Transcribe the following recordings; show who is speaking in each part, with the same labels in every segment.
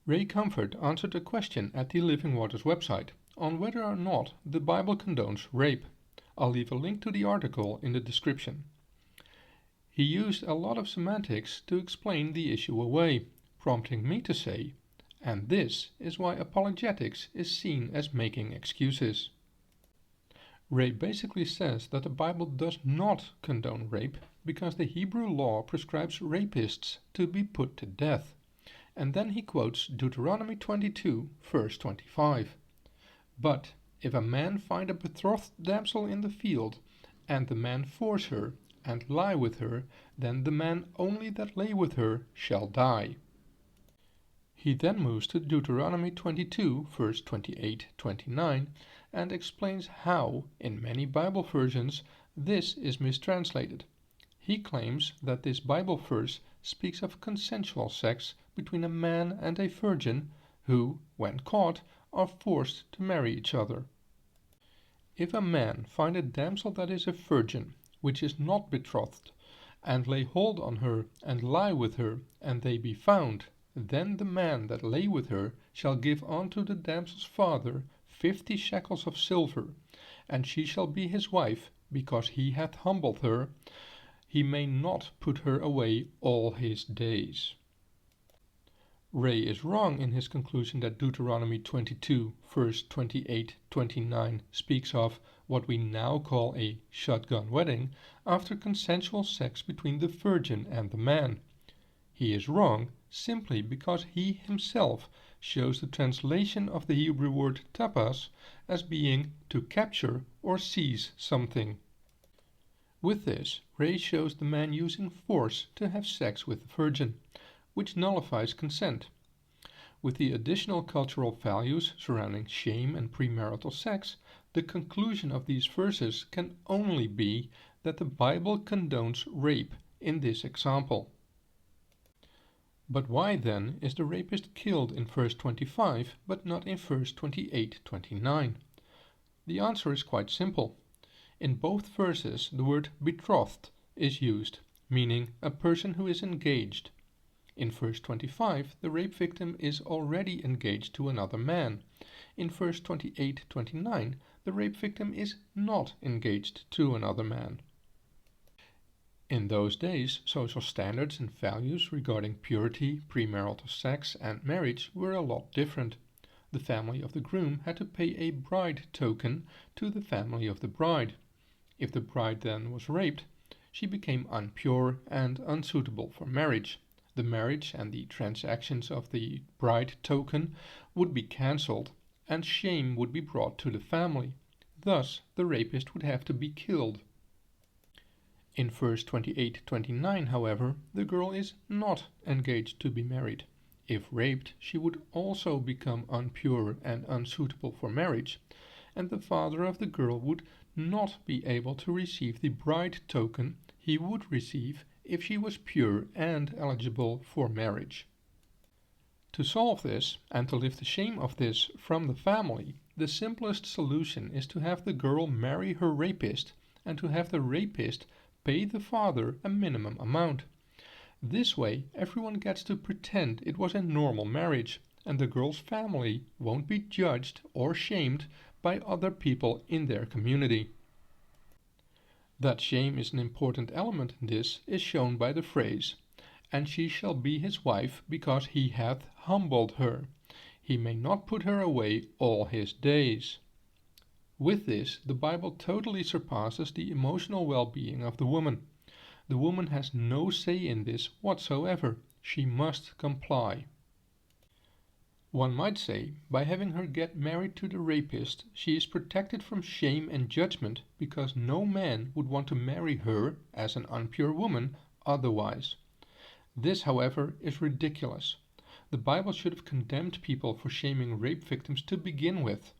Speaker 1: Ray Comfort answered a question at the Living Waters website on whether or not the Bible condones rape. I'll leave a link to the article in the description. He used a lot of semantics to explain the issue away, prompting me to say, and this is why apologetics is seen as making excuses. Ray basically says that the Bible does not condone rape because the Hebrew law prescribes rapists to be put to death. And then he quotes Deuteronomy 22, verse 25. But if a man find a betrothed damsel in the field, and the man force her, and lie with her, then the man only that lay with her shall die. He then moves to Deuteronomy 22, verse 28-29, and explains how, in many Bible versions, this is mistranslated. He claims that this Bible verse speaks of consensual sex between a man and a virgin who, when caught, are forced to marry each other. If a man find a damsel that is a virgin, which is not betrothed, and lay hold on her, and lie with her, and they be found, then the man that lay with her shall give unto the damsel's father 50 shekels of silver, and she shall be his wife, because he hath humbled her. He may not put her away all his days. Ray is wrong in his conclusion that Deuteronomy 22, verse 28-29 speaks of what we now call a shotgun wedding after consensual sex between the virgin and the man. He is wrong simply because he himself shows the translation of the Hebrew word tapas as being to capture or seize something. With this, Ray shows the man using force to have sex with the virgin, which nullifies consent. With the additional cultural values surrounding shame and premarital sex, the conclusion of these verses can only be that the Bible condones rape in this example. But why then is the rapist killed in verse 25 but not in verse 28-29? The answer is quite simple. In both verses the word betrothed is used, meaning a person who is engaged. In verse 25 the rape victim is already engaged to another man. In verse 28-29 the rape victim is not engaged to another man. In those days, social standards and values regarding purity, premarital sex and marriage were a lot different. The family of the groom had to pay a bride token to the family of the bride. If the bride then was raped, she became impure and unsuitable for marriage. The marriage and the transactions of the bride token would be cancelled, and shame would be brought to the family. Thus, the rapist would have to be killed. In verse 28-29, however, the girl is not engaged to be married. If raped, she would also become impure and unsuitable for marriage, and the father of the girl would not be able to receive the bride token he would receive if she was pure and eligible for marriage. To solve this, and to lift the shame of this from the family, the simplest solution is to have the girl marry her rapist, and to have the rapist pay the father a minimum amount. This way, everyone gets to pretend it was a normal marriage, and the girl's family won't be judged or shamed by other people in their community. That shame is an important element in this is shown by the phrase, "And she shall be his wife, because he hath humbled her. He may not put her away all his days." With this, the Bible totally surpasses the emotional well-being of the woman. The woman has no say in this whatsoever. She must comply. One might say, by having her get married to the rapist, she is protected from shame and judgment, because no man would want to marry her as an impure woman otherwise. This, however, is ridiculous. The Bible should have condemned people for shaming rape victims to begin with,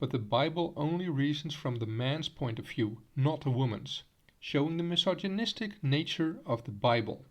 Speaker 1: but the Bible only reasons from the man's point of view, not the woman's, showing the misogynistic nature of the Bible.